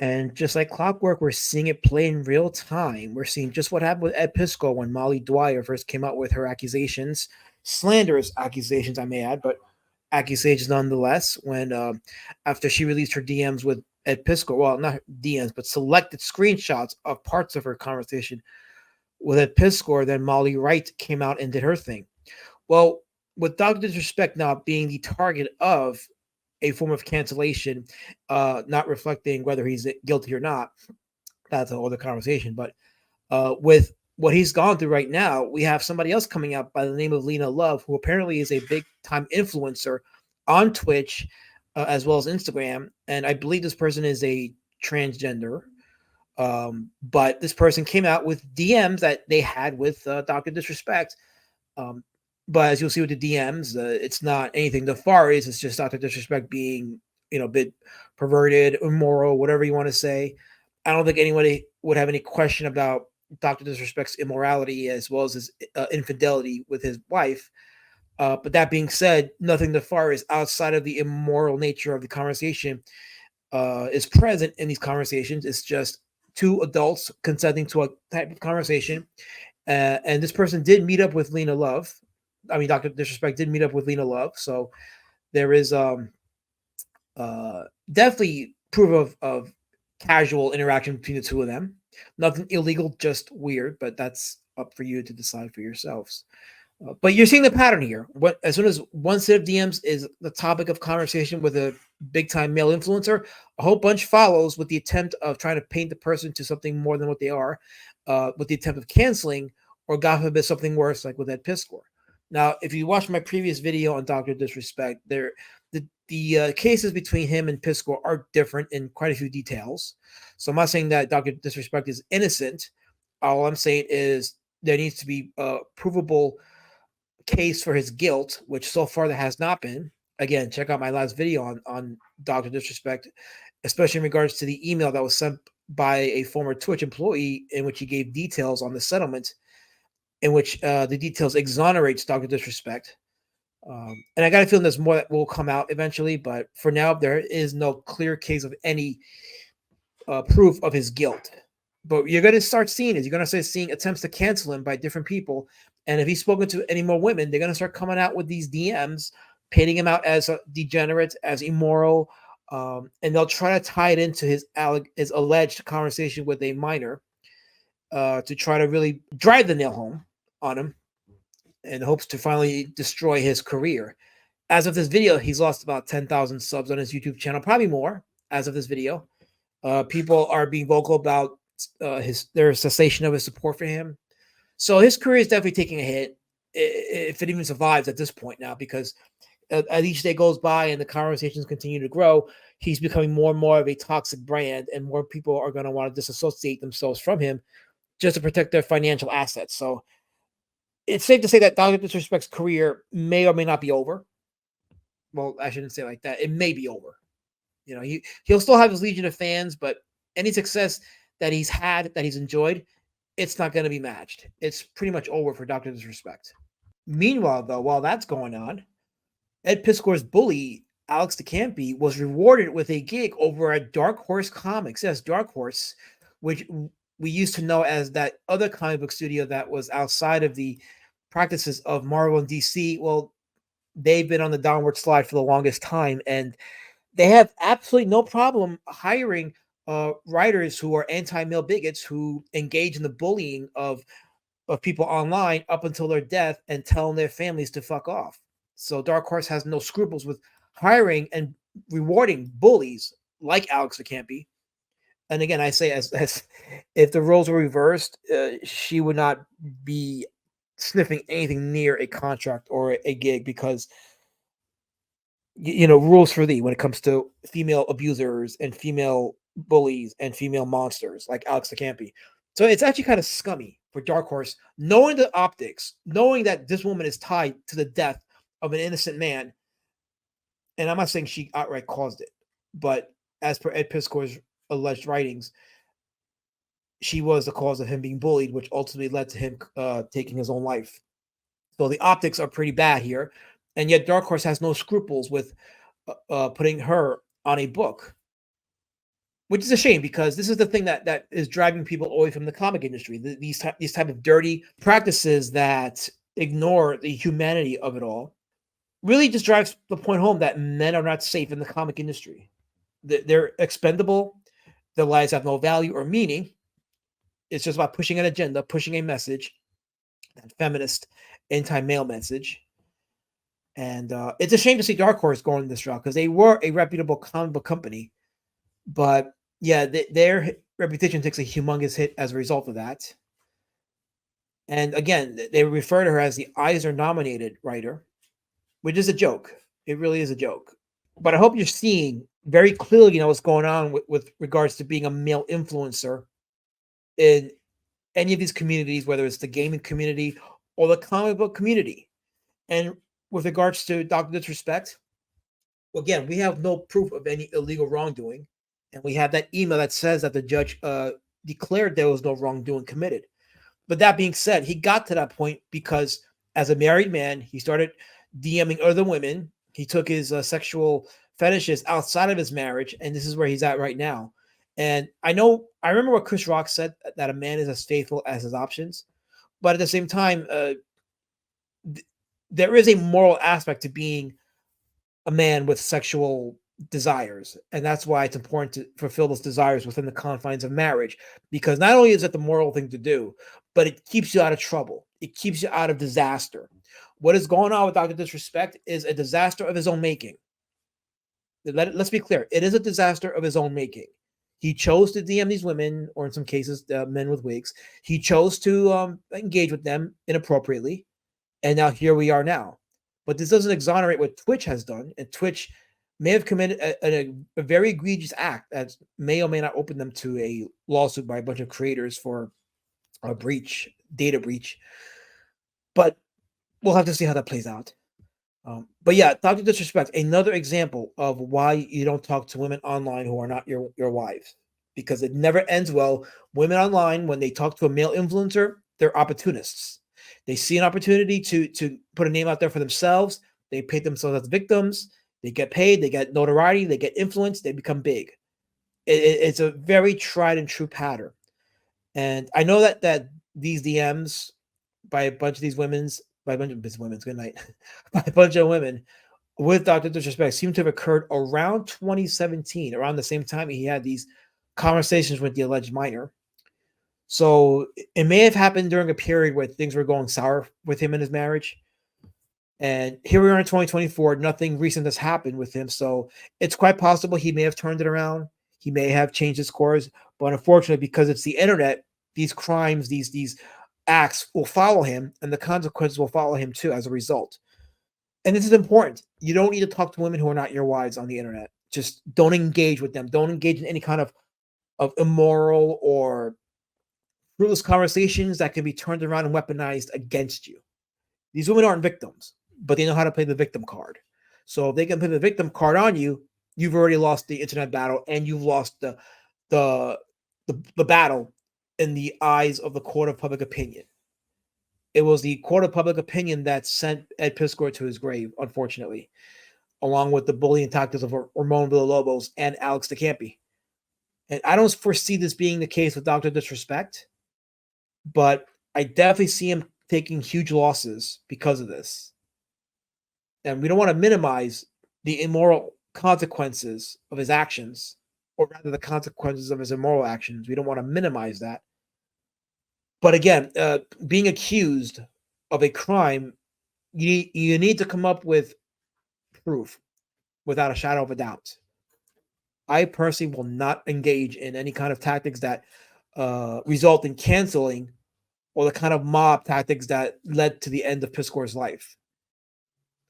And just like clockwork, we're seeing it play in real time. We're seeing just what happened with Ed Pisco when Molly Dwyer first came out with her accusations, slanderous accusations, I may add, but accusations nonetheless. When after she released her DMs with Ed Pisco, well, not DMs, but selected screenshots of parts of her conversation with Ed Pisco, then Molly Wright came out and did her thing. Well, with Dr. Disrespect now being the target of a form of cancellation, not reflecting whether he's guilty or not, that's a whole other conversation. But with what he's gone through right now, we have somebody else coming out by the name of Lena Love, who apparently is a big time influencer on Twitch as well as Instagram. And I believe this person is a transgender. But this person came out with DMs that they had with Dr. Disrespect. Um, but as you'll see with the DMs, it's not anything nefarious. It's just Dr. Disrespect being, a bit perverted, immoral, whatever you want to say. I don't think anybody would have any question about Dr. Disrespect's immorality as well as his infidelity with his wife. But that being said, nothing nefarious outside of the immoral nature of the conversation is present in these conversations. It's just two adults consenting to a type of conversation. And this person did meet up with Lena Love. I mean, Dr. Disrespect did meet up with Lena Love. So there is definitely proof of casual interaction between the two of them. Nothing illegal, just weird, but that's up for you to decide for yourselves. But you're seeing the pattern here. What as soon as one set of DMs is the topic of conversation with a big time male influencer, a whole bunch follows with the attempt of trying to paint the person to something more than what they are, with the attempt of canceling, or God forbid something worse, like with Ed Piskor. Now, if you watch my previous video on Doctor Disrespect, the cases between him and Piskor are different in quite a few details. So I'm not saying that Doctor Disrespect is innocent. All I'm saying is there needs to be a provable case for his guilt, which so far there has not been. Again, check out my last video on Doctor Disrespect, especially in regards to the email that was sent by a former Twitch employee in which he gave details on the settlement, in which the details exonerates Doctor Disrespect. And I got a feeling there's more that will come out eventually, but for now there is no clear case of any proof of his guilt. But you're going to start seeing it. You're going to start seeing attempts to cancel him by different people. And if he's spoken to any more women, they're going to start coming out with these DMs, painting him out as a degenerate, as immoral, and they'll try to tie it into his alleged conversation with a minor to try to really drive the nail home on him in hopes to finally destroy his career. As of this video, he's lost about 10,000 subs on his YouTube channel, probably more as of this video. People are being vocal about their cessation of his support for him. So his career is definitely taking a hit, if it even survives at this point now, because as each day goes by and the conversations continue to grow, he's becoming more and more of a toxic brand, and more people are going to want to disassociate themselves from him just to protect their financial assets. So it's safe to say that Dr. Disrespect's career may or may not be over. Well, I shouldn't say it like that. It may be over. He'll still have his legion of fans, but any success that he's had, that he's enjoyed, it's not going to be matched. It's pretty much over for Dr. Disrespect. Meanwhile, though, while that's going on, Ed Piskor's bully, Alex DeCampi, was rewarded with a gig over at Dark Horse Comics. Yes, Dark Horse, which we used to know as that other comic book studio that was outside of the practices of Marvel and DC. Well, they've been on the downward slide for the longest time, and they have absolutely no problem hiring writers who are anti-male bigots who engage in the bullying of people online up until their death and telling their families to fuck off. So Dark Horse has no scruples with hiring and rewarding bullies like Alex DeCampi. And again, I say as if the roles were reversed, she would not be sniffing anything near a contract or a gig because rules for thee when it comes to female abusers and female bullies and female monsters like Alex DeCampi. So it's actually kind of scummy for Dark Horse, knowing the optics, knowing that this woman is tied to the death of an innocent man. And I'm not saying she outright caused it, but as per Ed Piskor's alleged writings, she was the cause of him being bullied, which ultimately led to him taking his own life. So the optics are pretty bad here, and yet Dark Horse has no scruples with putting her on a book. which is a shame because this is the thing that is driving people away from the comic industry. These type of dirty practices that ignore the humanity of it all really just drives the point home that men are not safe in the comic industry. They're expendable. Their lives have no value or meaning. It's just about pushing an agenda, pushing a message, that feminist, anti-male message. And it's a shame to see Dark Horse going this route because they were a reputable comic book company. But yeah, their reputation takes a humongous hit as a result of that. And again, they refer to her as the Eisner nominated writer, which is a joke. It really is a joke. But I hope you're seeing very clearly, what's going on with regards to being a male influencer in any of these communities, whether it's the gaming community or the comic book community. And with regards to Dr. Disrespect, again, we have no proof of any illegal wrongdoing. And we have that email that says that the judge declared there was no wrongdoing committed. But that being said, he got to that point because as a married man, he started DMing other women. He took his sexual fetishes outside of his marriage, and this is where he's at right now. And I remember what Chris Rock said, that a man is as faithful as his options. But at the same time, there is a moral aspect to being a man with sexual desires. And that's why it's important to fulfill those desires within the confines of marriage, because not only is it the moral thing to do, but it keeps you out of trouble. It keeps you out of disaster. What is going on with Dr. Disrespect is a disaster of his own making. Let's be clear. It is a disaster of his own making. He chose to DM these women, or in some cases, men with wigs. He chose to engage with them inappropriately. And now here we are now. But this doesn't exonerate what Twitch has done. And Twitch may have committed a very egregious act that may or may not open them to a lawsuit by a bunch of creators for a data breach. But we'll have to see how that plays out. But yeah, Dr. Disrespect, another example of why you don't talk to women online who are not your wives, because it never ends well. Women online, when they talk to a male influencer, they're opportunists. They see an opportunity to put a name out there for themselves. They paint themselves as victims. They get paid. They get notoriety. They get influence. They become big. It's a very tried and true pattern. And I know that these DMs by a bunch of these women's, by a bunch of women's, good night, by a bunch of women with Dr. Disrespect seem to have occurred around 2017, around the same time he had these conversations with the alleged minor. So it may have happened during a period where things were going sour with him and his marriage. And here we are in 2024. Nothing recent has happened with him. So it's quite possible he may have turned it around. He may have changed his course. But unfortunately, because it's the internet, these crimes, these acts will follow him, and the consequences will follow him too as a result. And this is important. You don't need to talk to women who are not your wives on the internet. Just don't engage with them. Don't engage in any kind of immoral or fruitless conversations that can be turned around and weaponized against you. These women aren't victims, but they know how to play the victim card. So if they can play the victim card on you, you've already lost the internet battle, and you've lost the battle in the eyes of the court of public opinion. It was the court of public opinion that sent Ed Piskor to his grave, unfortunately, along with the bullying tactics of Ramon Villalobos and Alex DeCampi. And I don't foresee this being the case with Dr. Disrespect, but I definitely see him taking huge losses because of this. And we don't want to minimize the immoral consequences of his actions, or rather the consequences of his immoral actions. We don't want to minimize that. But again, being accused of a crime, you need to come up with proof without a shadow of a doubt. I personally will not engage in any kind of tactics that result in canceling, or the kind of mob tactics that led to the end of Piskor's life.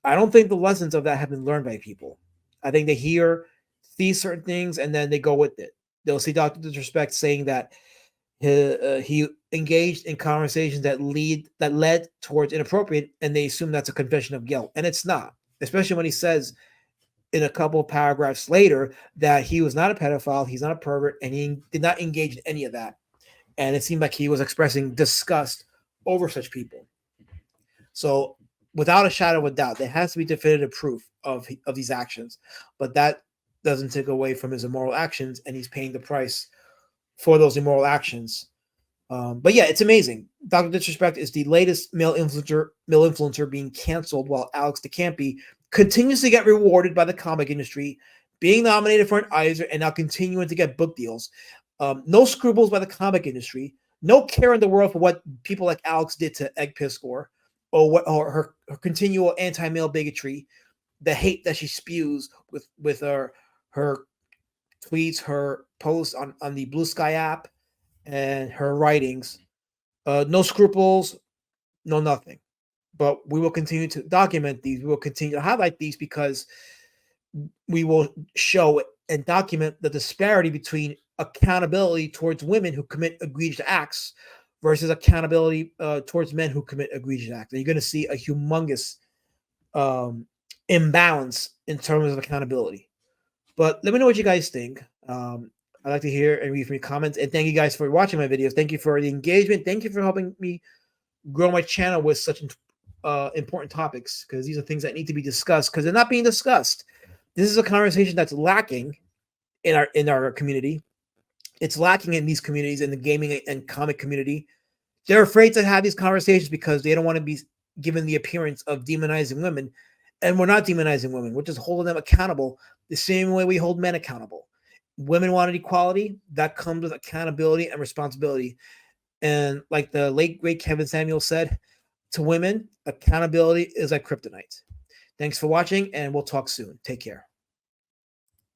I don't think the lessons of that have been learned by people. I think they see certain things, and then they go with it. They'll see Dr. Disrespect saying that he engaged in conversations that led towards inappropriate, and they assume that's a confession of guilt, and it's not. Especially when he says in a couple of paragraphs later that he was not a pedophile, he's not a pervert, and he did not engage in any of that. And it seemed like he was expressing disgust over such people. So, without a shadow of a doubt, there has to be definitive proof of these actions. But that doesn't take away from his immoral actions, and he's paying the price for those immoral actions. But yeah, it's amazing. Dr. Disrespect is the latest male influencer being canceled, while Alex DeCampi continues to get rewarded by the comic industry, being nominated for an Eisner and now continuing to get book deals. No scruples by the comic industry. No care in the world for what people like Alex did to Egg Piskor, or her continual anti-male bigotry, the hate that she spews with her tweets, her posts on the Blue Sky app, and her writings. No scruples, no nothing. But we will continue to document these. We will continue to highlight these because we will show and document the disparity between accountability towards women who commit egregious acts versus accountability towards men who commit egregious acts. And you're going to see a humongous imbalance in terms of accountability. But let me know what you guys think. I'd like to hear and read from your comments. And thank you guys for watching my videos. Thank you for the engagement. Thank you for helping me grow my channel with such important topics, because these are things that need to be discussed because they're not being discussed. This is a conversation that's lacking in our community. It's lacking in these communities, in the gaming and comic community. They're afraid to have these conversations because they don't want to be given the appearance of demonizing women. And we're not demonizing women. We're just holding them accountable the same way we hold men accountable. Women wanted equality. That comes with accountability and responsibility. And like the late, great Kevin Samuel said, to women, accountability is like kryptonite. Thanks for watching, and we'll talk soon. Take care.